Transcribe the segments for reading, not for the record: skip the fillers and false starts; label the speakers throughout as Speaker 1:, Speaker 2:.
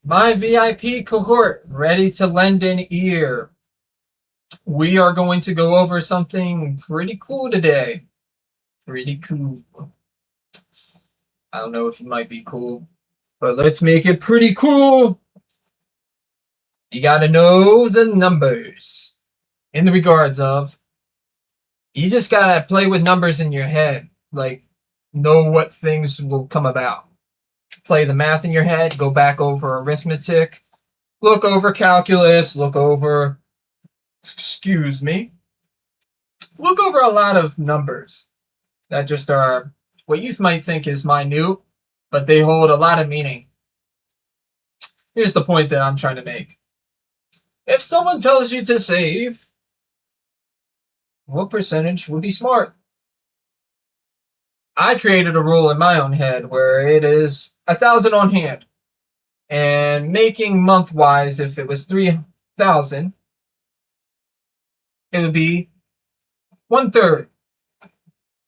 Speaker 1: My VIP cohort, ready to lend an ear. We are going to go over something pretty cool today. Pretty cool. I don't know if it might be cool, but let's make it pretty cool. You got to know the numbers in the regards of, you just got to play with numbers in your head. Like, know what things will come about. Play the math in your head, go back over arithmetic, look over calculus, look over look over a lot of numbers that just are what you might think is minute, but they hold a lot of meaning. Here's the point that I'm trying to make. If someone tells you to save, what percentage would be smart? I created a rule in my own head where it is 1,000 on hand, and making month-wise, if it was 3,000, it would be 1/3.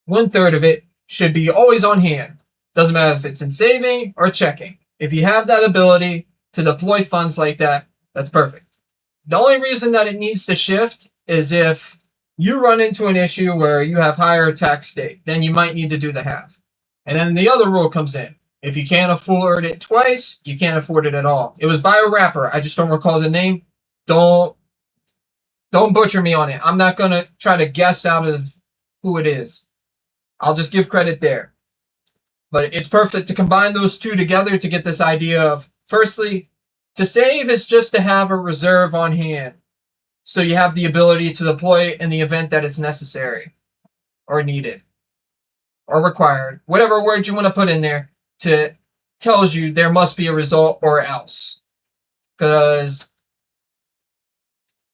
Speaker 1: 1/3 of it should be always on hand. Doesn't matter if it's in saving or checking. If you have that ability to deploy funds like that, that's perfect. The only reason that it needs to shift is if you run into an issue where you have higher tax state, then you might need to do the half. And then the other rule comes in. If you can't afford it twice, you can't afford it at all. It was by a rapper. I just don't recall the name. Don't butcher me on it. I'm not going to try to guess out of who it is. I'll just give credit there. But it's perfect to combine those two together to get this idea of, firstly, to save is just to have a reserve on hand. So you have the ability to deploy in the event that it's necessary or needed or required. Whatever word you want to put in there tells you there must be a result or else. Because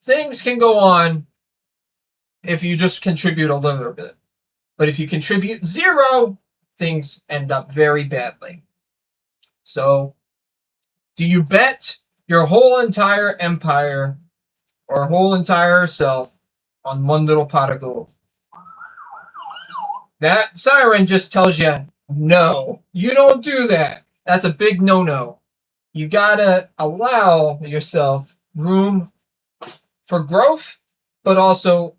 Speaker 1: things can go on if you just contribute a little bit. But if you contribute zero, things end up very badly. So, do you bet your whole entire empire or whole entire self on one little pot of gold? That siren just tells you, no, you don't do that. That's a big no-no. You gotta allow yourself room for growth, but also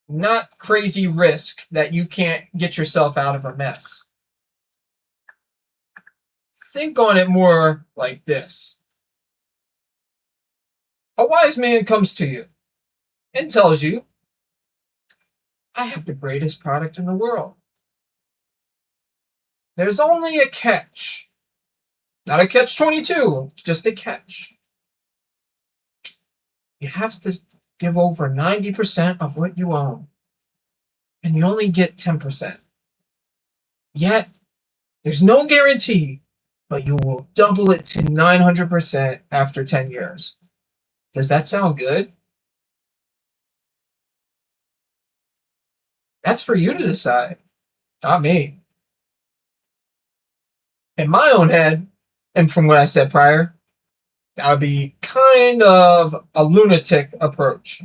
Speaker 1: not crazy risk that you can't get yourself out of a mess. Think on it more like this. A wise man comes to you and tells you, I have the greatest product in the world. There's only a catch. Not a catch-22, just a catch. You have to give over 90% of what you own, and you only get 10%. Yet, there's no guarantee, but you will double it to 900% after 10 years. Does that sound good? That's for you to decide, not me. In my own head, and from what I said prior, that would be kind of a lunatic approach.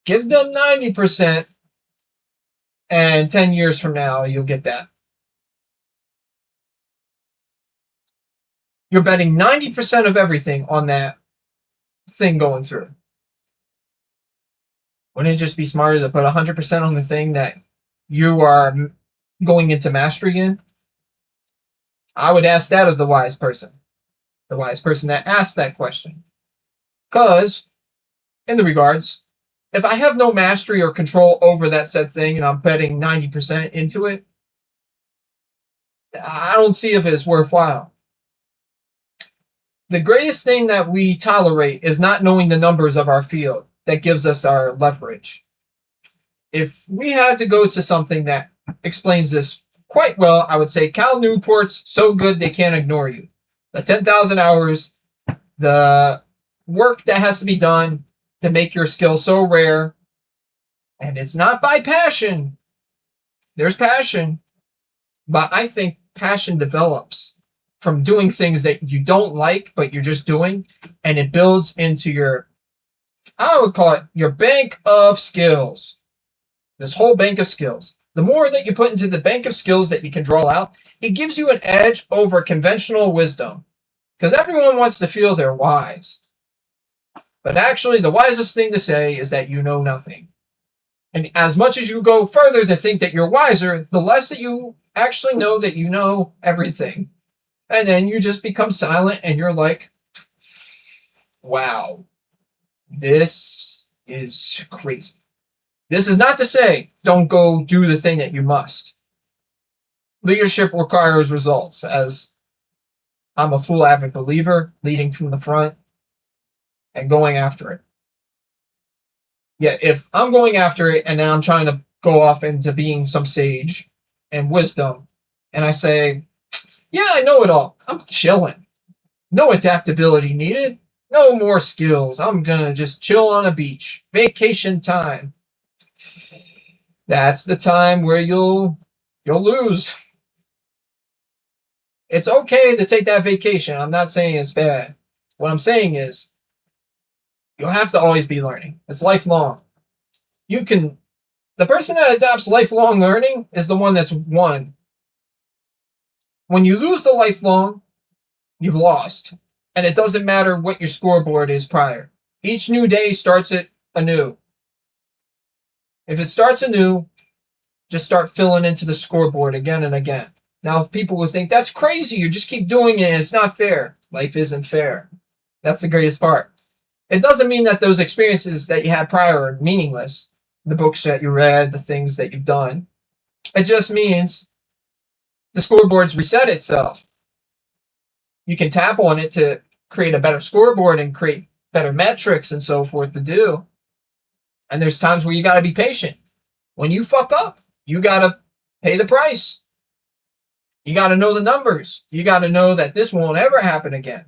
Speaker 1: Give them 90%, and 10 years from now, you'll get that. You're betting 90% of everything on that thing going through. Wouldn't it just be smarter to put 100% on the thing that you are going into mastery in? I would ask that of the wise person that asked that question. Because, in the regards, if I have no mastery or control over that said thing and I'm betting 90% into it, I don't see if it's worthwhile. The greatest thing that we tolerate is not knowing the numbers of our field that gives us our leverage. If we had to go to something that explains this quite well, I would say Cal Newport's so good they can't ignore you. The 10,000 hours, the work that has to be done to make your skill so rare, and it's not by passion. There's passion, but I think passion develops from doing things that you don't like, but you're just doing, and it builds into your, I would call it your bank of skills. This whole bank of skills. The more that you put into the bank of skills that you can draw out, it gives you an edge over conventional wisdom. Because everyone wants to feel they're wise. But actually, the wisest thing to say is that you know nothing. And as much as you go further to think that you're wiser, the less that you actually know that you know everything. And then you just become silent and you're like, wow, this is crazy. This is not to say don't go do the thing that you must. Leadership requires results, as I'm a full avid believer, leading from the front and going after it. Yeah, if I'm going after it and then I'm trying to go off into being some sage and wisdom, and I say, yeah, I know it all. I'm chilling. No adaptability needed. No more skills. I'm gonna just chill on a beach. Vacation time. That's the time where you'll lose. It's okay to take that vacation. I'm not saying it's bad. What I'm saying is you'll have to always be learning. It's lifelong. The person that adopts lifelong learning is the one that's won. When you lose the lifelong, you've lost. And it doesn't matter what your scoreboard is prior. Each new day starts it anew. If it starts anew, just start filling into the scoreboard again and again. Now, people will think, that's crazy. You just keep doing it. It's not fair. Life isn't fair. That's the greatest part. It doesn't mean that those experiences that you had prior are meaningless. The books that you read, the things that you've done. It just means the scoreboard's reset itself. You can tap on it to create a better scoreboard and create better metrics and so forth to do. And there's times where you got to be patient. When you fuck up, you got to pay the price. You got to know the numbers. You got to know that this won't ever happen again.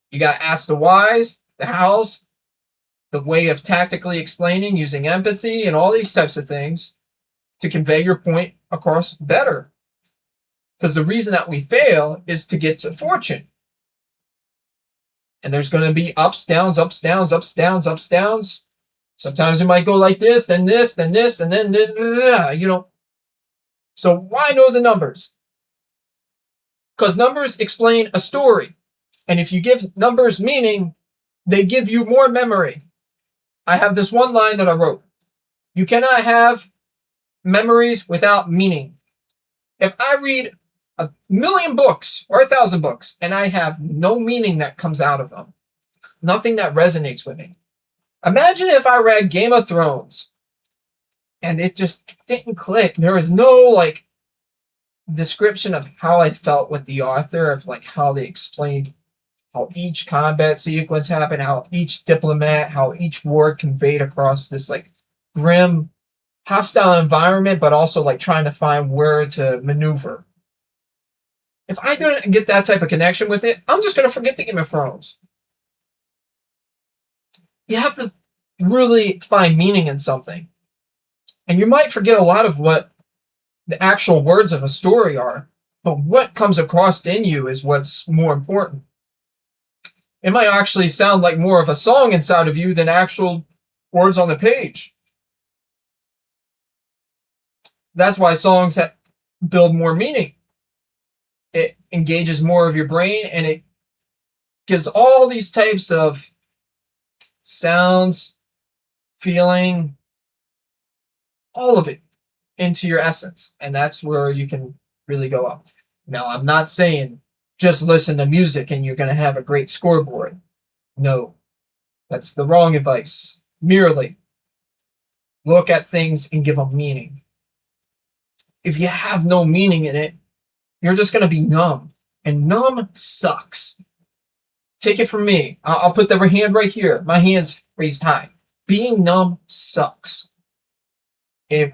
Speaker 1: You got to ask the whys, the hows, the way of tactically explaining using empathy and all these types of things to convey your point across better. Because the reason that we fail is to get to fortune. And there's going to be ups, downs, ups, downs, ups, downs, ups, downs. Sometimes it might go like this, then this, then this, and then, you know. So why know the numbers? Because numbers explain a story. And if you give numbers meaning, they give you more memory. I have this one line that I wrote. You cannot have memories without meaning. If I read 1,000,000 books or 1,000 books and I have no meaning that comes out of them, nothing that resonates with me. Imagine if I read Game of Thrones and it just didn't click. There was no description of how I felt with the author, of how they explained how each combat sequence happened, how each diplomat, how each war conveyed across this grim, hostile environment, but also trying to find where to maneuver. If I don't get that type of connection with it, I'm just going to forget the Game of Thrones. You have to really find meaning in something. And you might forget a lot of what the actual words of a story are, but what comes across in you is what's more important. It might actually sound like more of a song inside of you than actual words on the page. That's why songs build more meaning. It engages more of your brain, and it gives all these types of sounds, feeling, all of it into your essence. And that's where you can really go up. Now, I'm not saying just listen to music and you're going to have a great scoreboard. No, that's the wrong advice. Merely look at things and give them meaning. If you have no meaning in it, you're just going to be numb. And numb sucks. Take it from me. I'll put the hand right here. My hand's raised high. Being numb sucks. It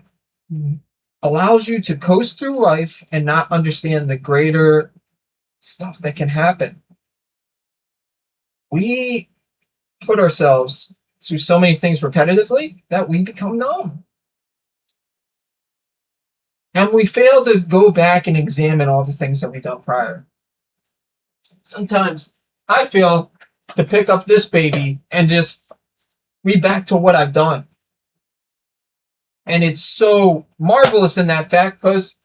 Speaker 1: allows you to coast through life and not understand the greater stuff that can happen. We put ourselves through so many things repetitively that we become numb. And we fail to go back and examine all the things that we've done prior. Sometimes I fail to pick up this baby and just read back to what I've done. And it's so marvelous in that fact because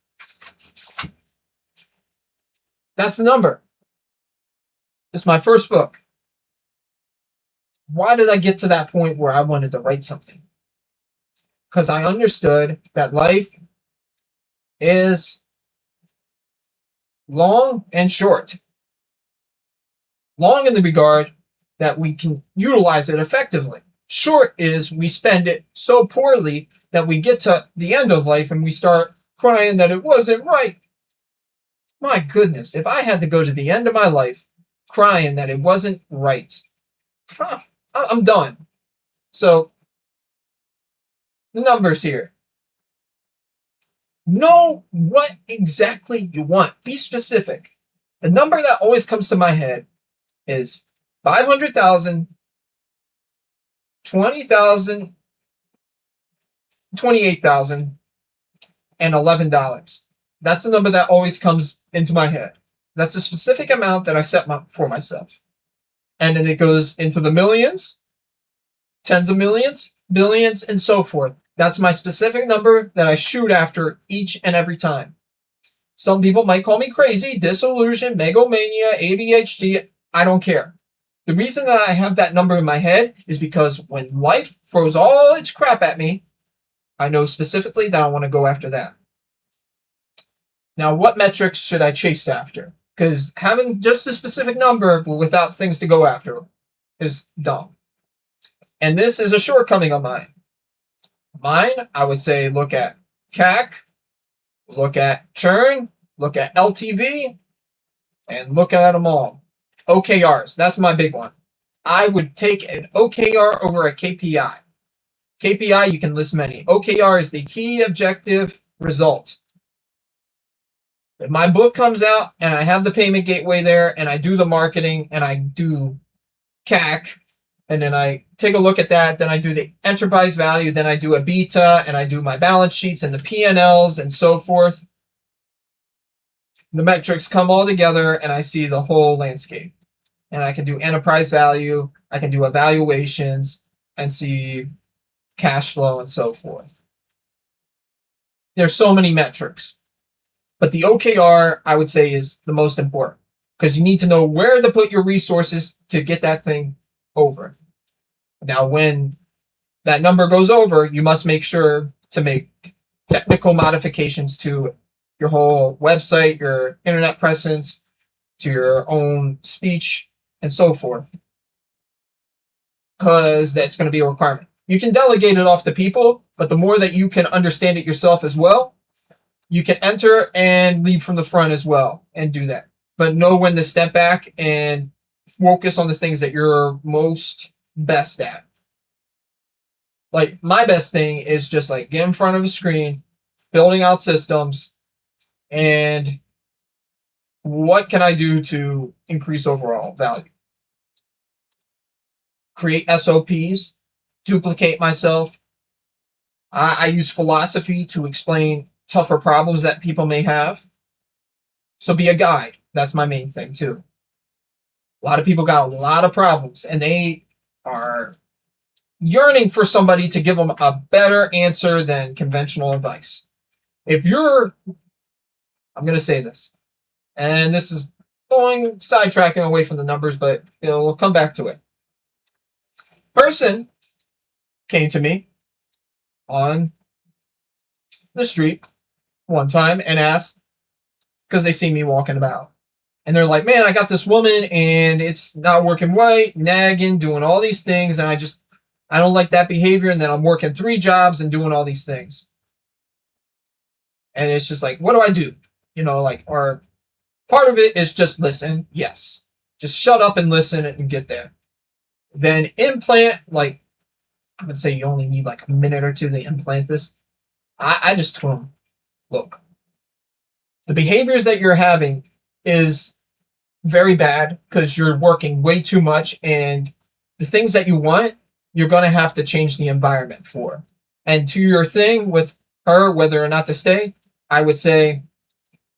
Speaker 1: that's the number. It's my first book. Why did I get to that point where I wanted to write something? Because I understood that life is long and short. Long in the regard that we can utilize it effectively. Short is we spend it so poorly that we get to the end of life and we start crying that it wasn't right. My goodness, if I had to go to the end of my life crying that it wasn't right, I'm done. So, the numbers here. Know what exactly you want. Be specific. The number that always comes to my head is 500,000, 20,000, 28,000, and $11. That's the number that always comes into my head. That's a specific amount that I set for myself. And then it goes into the millions, tens of millions, billions, and so forth. That's my specific number that I shoot after each and every time. Some people might call me crazy, disillusioned, megalomania, ADHD. I don't care. The reason that I have that number in my head is because when life throws all its crap at me, I know specifically that I want to go after that. Now, what metrics should I chase after? Because having just a specific number without things to go after is dumb. And this is a shortcoming of mine. I would say look at CAC, look at churn, look at LTV, and look at them all. OKRs, that's my big one. I would take an OKR over a KPI. KPI, you can list many. OKR is the key objective result. If my book comes out and I have the payment gateway there and I do the marketing and I do CAC and then I take a look at that, then I do the enterprise value, then I do a beta and I do my balance sheets and the P&Ls and so forth. The metrics come all together and I see the whole landscape. And I can do enterprise value, I can do evaluations and see cash flow and so forth. There's so many metrics. But the OKR, I would say, is the most important because you need to know where to put your resources to get that thing over. Now, when that number goes over, you must make sure to make technical modifications to your whole website, your internet presence, to your own speech, and so forth. Because that's going to be a requirement. You can delegate it off to people, but the more that you can understand it yourself as well, you can enter and lead from the front as well and do that. But know when to step back and focus on the things that you're most best at. Like my best thing is just like get in front of a screen, building out systems, and what can I do to increase overall value? Create SOPs, duplicate myself. I use philosophy to explain tougher problems that people may have. So be a guide. That's my main thing too. A lot of people got a lot of problems and they are yearning for somebody to give them a better answer than conventional advice. If you're, I'm going to say this, and this is going sidetracking away from the numbers, but we'll come back to it. Person came to me on the street one time and asked, because they see me walking about. And they're like, man, I got this woman and it's not working right, nagging, doing all these things. And I don't like that behavior. And then I'm working 3 jobs and doing all these things. And it's just like, what do I do? Or part of it is just listen. Yes. Just shut up and listen and get there. Then implant, I would say you only need a minute or two to implant this. I just told them, look, the behaviors that you're having is very bad because you're working way too much, and the things that you want, you're going to have to change the environment for. And to your thing with her, whether or not to stay, I would say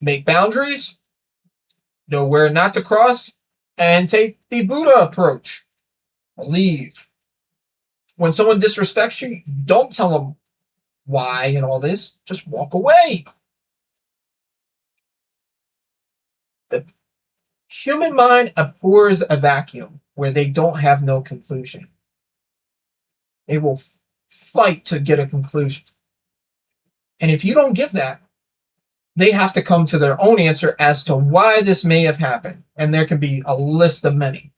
Speaker 1: make boundaries, know where not to cross, and take the Buddha approach. Leave. When someone disrespects you, don't tell them why and all this, just walk away. The human mind abhors a vacuum where they don't have no conclusion. They will fight to get a conclusion. And if you don't give that, they have to come to their own answer as to why this may have happened. And there can be a list of many.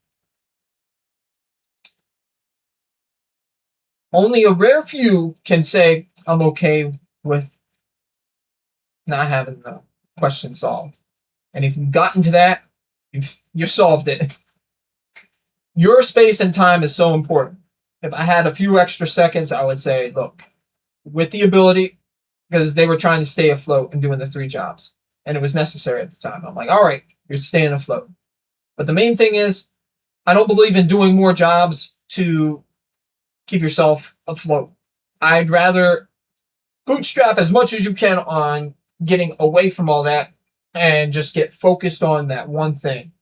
Speaker 1: Only a rare few can say, I'm okay with not having the question solved. And if you've gotten to that, you've solved it. Your space and time is so important. If I had a few extra seconds, I would say, look, with the ability, because they were trying to stay afloat and doing the 3 jobs, and it was necessary at the time. I'm like, all right, you're staying afloat. But the main thing is, I don't believe in doing more jobs to keep yourself afloat. I'd rather bootstrap as much as you can on getting away from all that and just get focused on that one thing.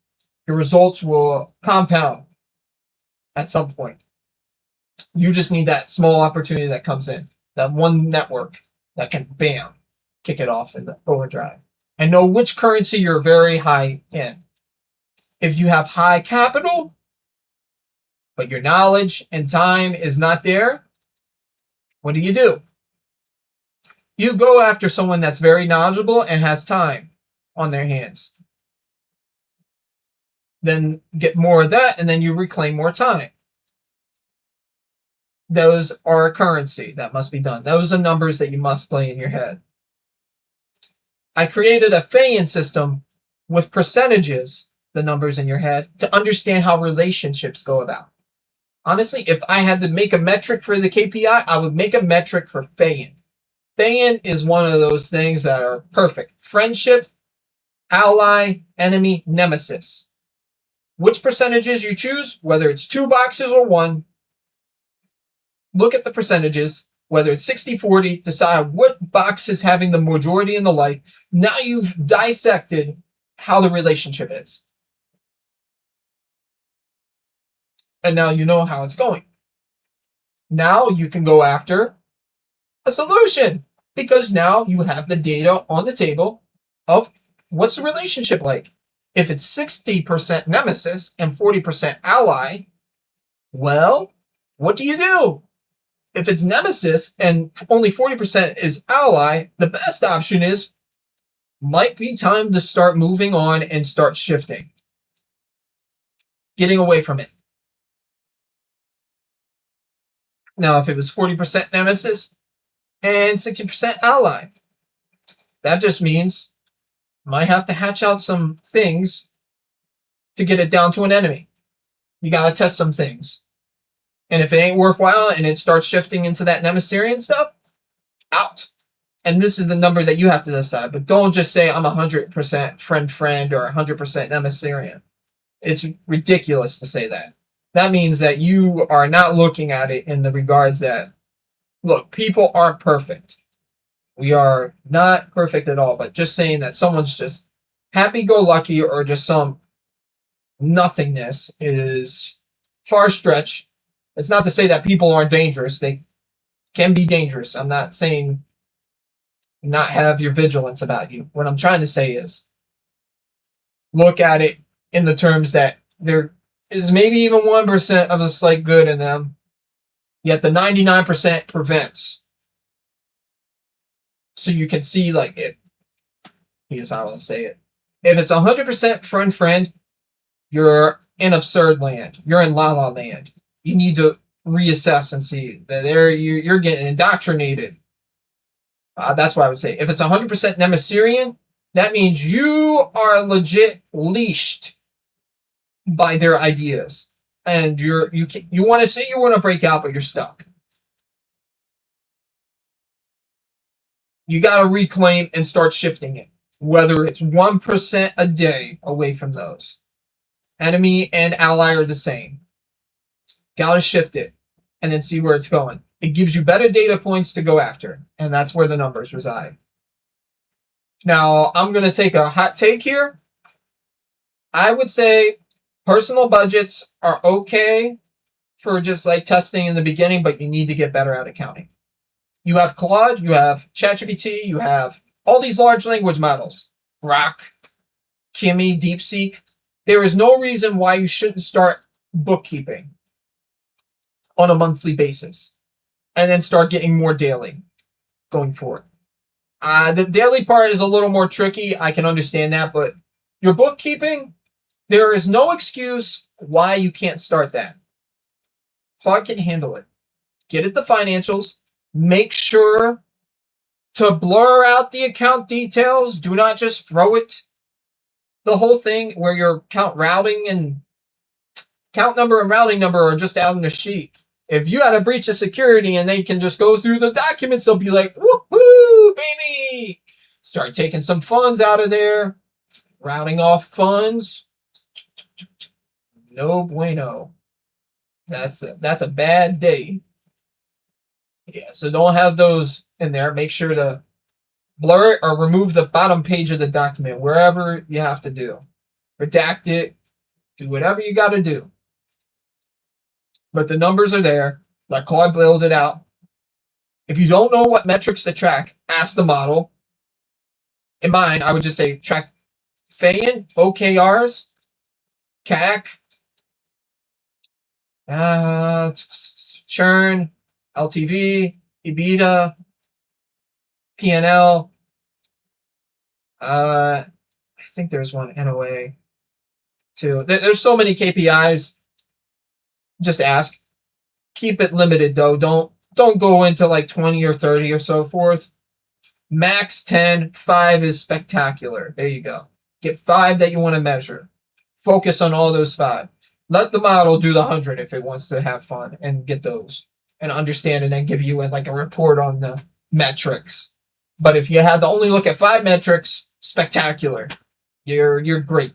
Speaker 1: Your results will compound at some point. You just need that small opportunity that comes in, that one network that can, bam, kick it off in the overdrive. And know which currency you're very high in. If you have high capital, but your knowledge and time is not there, what do? You go after someone that's very knowledgeable and has time on their hands. Then get more of that, and then you reclaim more time. Those are a currency that must be done. Those are numbers that you must play in your head. I created a Feyen system with percentages, the numbers in your head, to understand how relationships go about. Honestly, if I had to make a metric for the KPI, I would make a metric for Feyen. Feyen is one of those things that are perfect. Friendship, ally, enemy, nemesis. Which percentages you choose, whether it's 2 boxes or 1, look at the percentages, whether it's 60-40, decide what box is having the majority in the light. Now you've dissected how the relationship is. And now you know how it's going. Now you can go after a solution, because now you have the data on the table of what's the relationship like. If it's 60% nemesis and 40% ally, well, what do? If it's nemesis and only 40% is ally, the best option is, might be time to start moving on and start shifting. Getting away from it. Now, if it was 40% nemesis and 60% ally, that just means might have to hatch out some things to get it down to an enemy. You got to test some things. And if it ain't worthwhile and it starts shifting into that Nemesirian stuff, out. And this is the number that you have to decide. But don't just say I'm 100% friend or 100% Nemesirian. It's ridiculous to say that. That means that you are not looking at it in the regards that, look, people aren't perfect. We are not perfect at all. But just saying that someone's just happy-go-lucky or just some nothingness is far stretch. It's not to say that people aren't dangerous. They can be dangerous. I'm not saying not have your vigilance about you. What I'm trying to say is look at it in the terms that there is maybe even 1% of a slight good in them, yet the 99% prevents. So you can see, like, it. Here's how I'll say it. If it's 100% friend, you're in absurd land. You're in la la land. You need to reassess and see that you're getting indoctrinated. That's what I would say. If it's 100% Nemesirian, that means you are legit leashed by their ideas, and you want to say you want to break out, but you're stuck. You got to reclaim and start shifting it, whether it's 1% a day away from those. Enemy and ally are the same. Got to shift it and then see where it's going. It gives you better data points to go after, and that's where the numbers reside. Now, I'm going to take a hot take here. I would say personal budgets are okay for just like testing in the beginning, but you need to get better at accounting. You have Claude, you have ChatGPT, you have all these large language models, Grok, Kimi, DeepSeek. There is no reason why you shouldn't start bookkeeping on a monthly basis and then start getting more daily going forward. The daily part is a little more tricky. I can understand that, but your bookkeeping, there is no excuse why you can't start that. Claude can handle it. Get at the financials. Make sure to blur out the account details. Do not just throw it. The whole thing where your account routing and account number and routing number are just out on the sheet. If you had a breach of security and they can just go through the documents, they'll be like, woohoo, baby. Start taking some funds out of there. Routing off funds. No bueno. That's a bad day. Yeah, so don't have those in there. Make sure to blur it or remove the bottom page of the document, wherever you have to do. Redact it. Do whatever you got to do. But the numbers are there. Let Claude build it out. If you don't know what metrics to track, ask the model. In mine, I would just say track FAN, OKRs, CAC, churn, LTV, EBITDA, P&L. I think there's one NOA too. There's so many KPIs. Just ask. Keep it limited though. Don't go into like 20 or 30 or so forth. Max 10, 5 is spectacular. There you go. Get 5 that you want to measure. Focus on all those 5. Let the model do the 100 if it wants to have fun and get those and understand and then give you like a report on the metrics. But if you had to only look at 5 metrics, spectacular. You're great.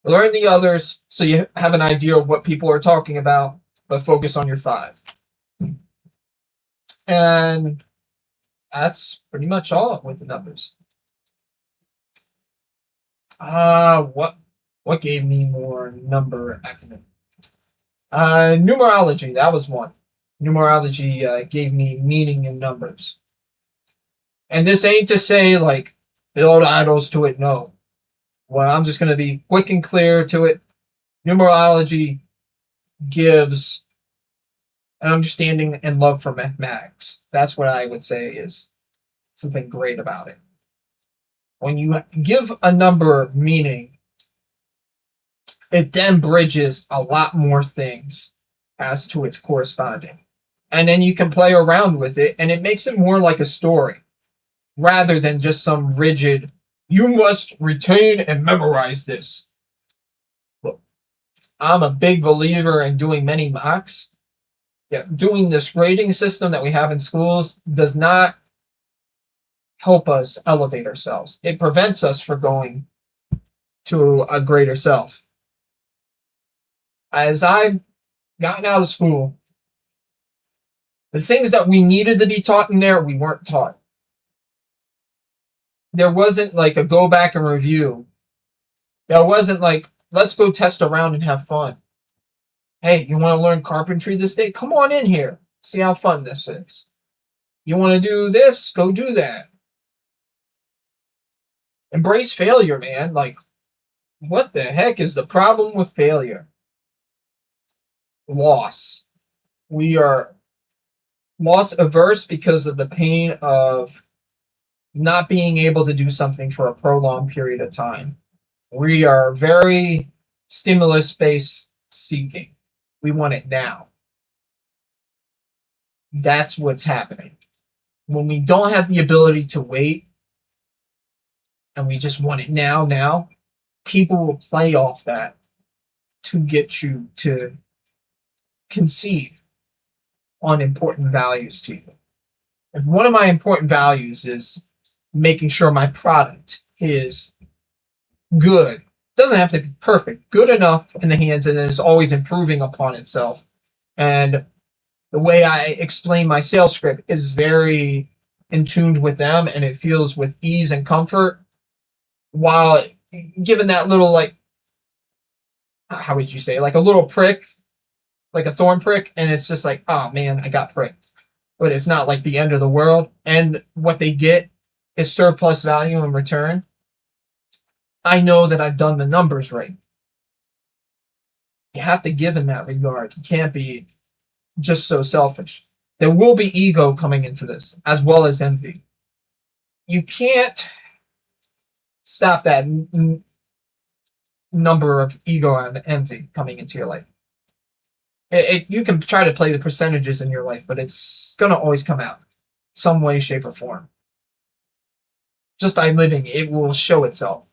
Speaker 1: Learn the others so you have an idea of what people are talking about, but focus on your 5. And that's pretty much all with the numbers. What gave me more number acumen? Numerology, that was one. Numerology gave me meaning in numbers. And this ain't to say like build idols to it, no. Well, I'm just going to be quick and clear to it. Numerology gives an understanding and love for mathematics. That's what I would say is something great about it. When you give a number meaning, it then bridges a lot more things as to its corresponding. And then you can play around with it, and it makes it more like a story rather than just some rigid, you must retain and memorize this. Look, I'm a big believer in doing many mocks. Yeah, doing this grading system that we have in schools does not help us elevate ourselves. It prevents us from going to a greater self. As I've gotten out of school, the things that we needed to be taught in there, we weren't taught. There wasn't like a go back and review. There wasn't like, let's go test around and have fun. Hey, you want to learn carpentry this day? Come on in here. See how fun this is. You want to do this? Go do that. Embrace failure, man. Like, what the heck is the problem with failure? Loss. We are loss averse because of the pain of not being able to do something for a prolonged period of time. We are very stimulus-based seeking. We want it now. That's what's happening. When we don't have the ability to wait and we just want it now, people will play off that to get you to concede on important values to you. If one of my important values is making sure my product is good, doesn't have to be perfect, good enough in the hands and is always improving upon itself. And the way I explain my sales script is very in tune with them, and it feels with ease and comfort, while given that little, like, how would you say, like a little prick, like a thorn prick, and it's just like, oh man, I got pricked. but it's not like the end of the world, and what they get is surplus value in return, I know that I've done the numbers right. You have to give in that regard. You can't be just so selfish. There will be ego coming into this, as well as envy. You can't stop that number of ego and envy coming into your life. You can try to play the percentages in your life, but it's going to always come out some way, shape, or form. Just by living, it will show itself.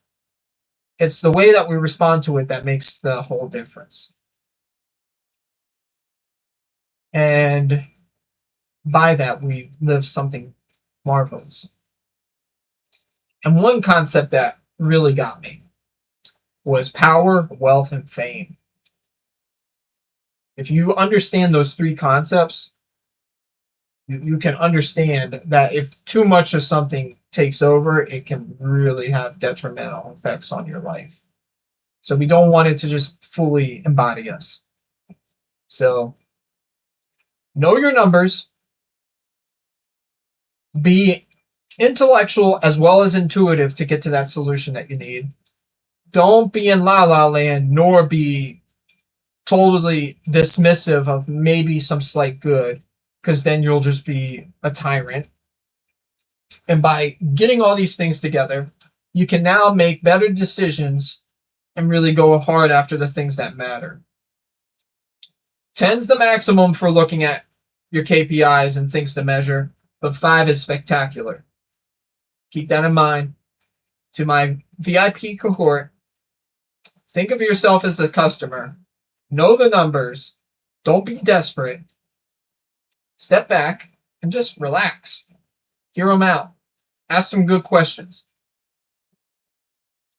Speaker 1: It's the way that we respond to it that makes the whole difference. And by that, we live something marvelous. And one concept that really got me was power, wealth, and fame. If you understand those three concepts, you can understand that if too much of something takes over, it can really have detrimental effects on your life. So we don't want it to just fully embody us. So know your numbers, be intellectual as well as intuitive to get to that solution that you need. Don't be in la la land, nor be totally dismissive of maybe some slight good, because then you'll just be a tyrant. And by getting all these things together, you can now make better decisions and really go hard after the things that matter. 10's the maximum for looking at your KPIs and things to measure, but 5 is spectacular. Keep that in mind. To my VIP cohort, think of yourself as a customer. Know the numbers. Don't be desperate. Step back and just relax. Hear them out. Ask some good questions.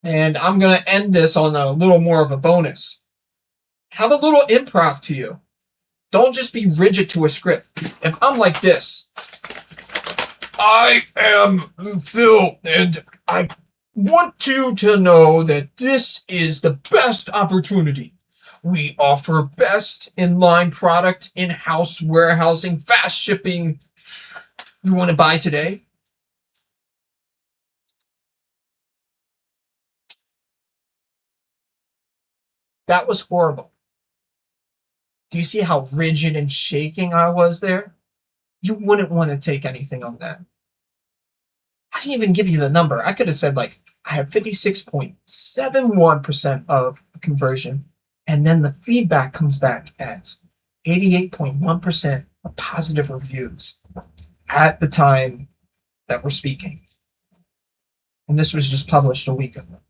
Speaker 1: And I'm going to end this on a little more of a bonus. Have a little improv to you. Don't just be rigid to a script. If I'm like this, I am Phil, and I want you to know that this is the best opportunity. We offer best inline product, in-house warehousing, fast shipping. You want to buy today? That was horrible. Do you see how rigid and shaking I was there? You wouldn't want to take anything on that. I didn't even give you the number. I could have said, like, I have 56.71% of conversion, and then the feedback comes back at 88.1% of positive reviews at the time that we're speaking. And this was just published a week ago.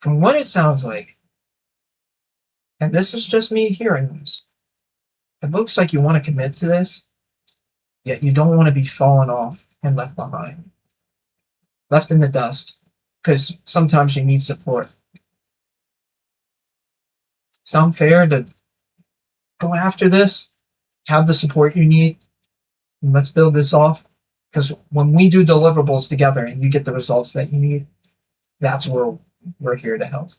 Speaker 1: From what it sounds like, and this is just me hearing this, it looks like you want to commit to this, yet you don't want to be fallen off and left behind. Left in the dust, because sometimes you need support. Sound fair to go after this? Have the support you need? And let's build this off. Because when we do deliverables together and you get the results that you need, that's where we're here to help.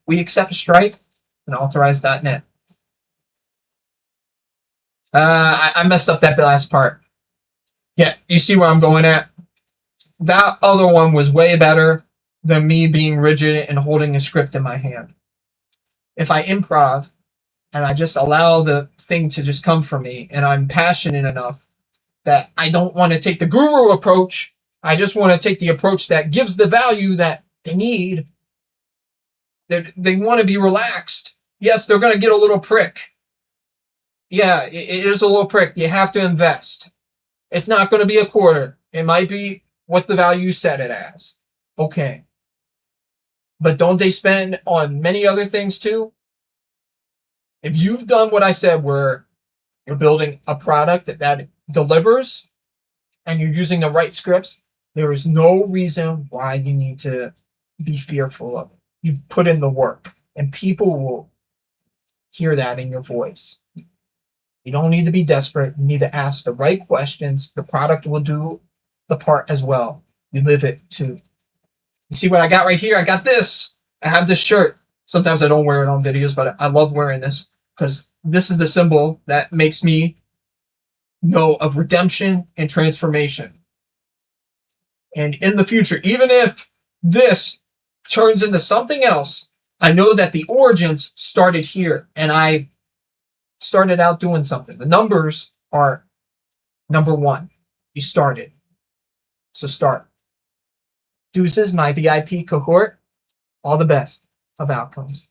Speaker 1: We accept Stripe and authorize.net. I messed up that last part. Yeah, you see where I'm going at? That other one was way better than me being rigid and holding a script in my hand. If I improv and I just allow the thing to just come from me, and I'm passionate enough that I don't want to take the guru approach, I just want to take the approach that gives the value that they need. They want to be relaxed. Yes, they're going to get a little prick. Yeah, it is a little prick. You have to invest. It's not going to be a quarter. It might be what the value set it as. Okay. But don't they spend on many other things too? If you've done what I said, where you're building a product that delivers and you're using the right scripts, there is no reason why you need to be fearful of it. You've put in the work, and people will hear that in your voice. You don't need to be desperate. You need to ask the right questions. The product will do the part as well. You live it too. You see what I got right here? I got this. I have this shirt. Sometimes I don't wear it on videos, but I love wearing this. because this is the symbol that makes me know of redemption and transformation. And in the future, even if this turns into something else, I know that the origins started here, and I started out doing something. The numbers are number one. You started. So start. Deuces, my VIP cohort. All the best of outcomes.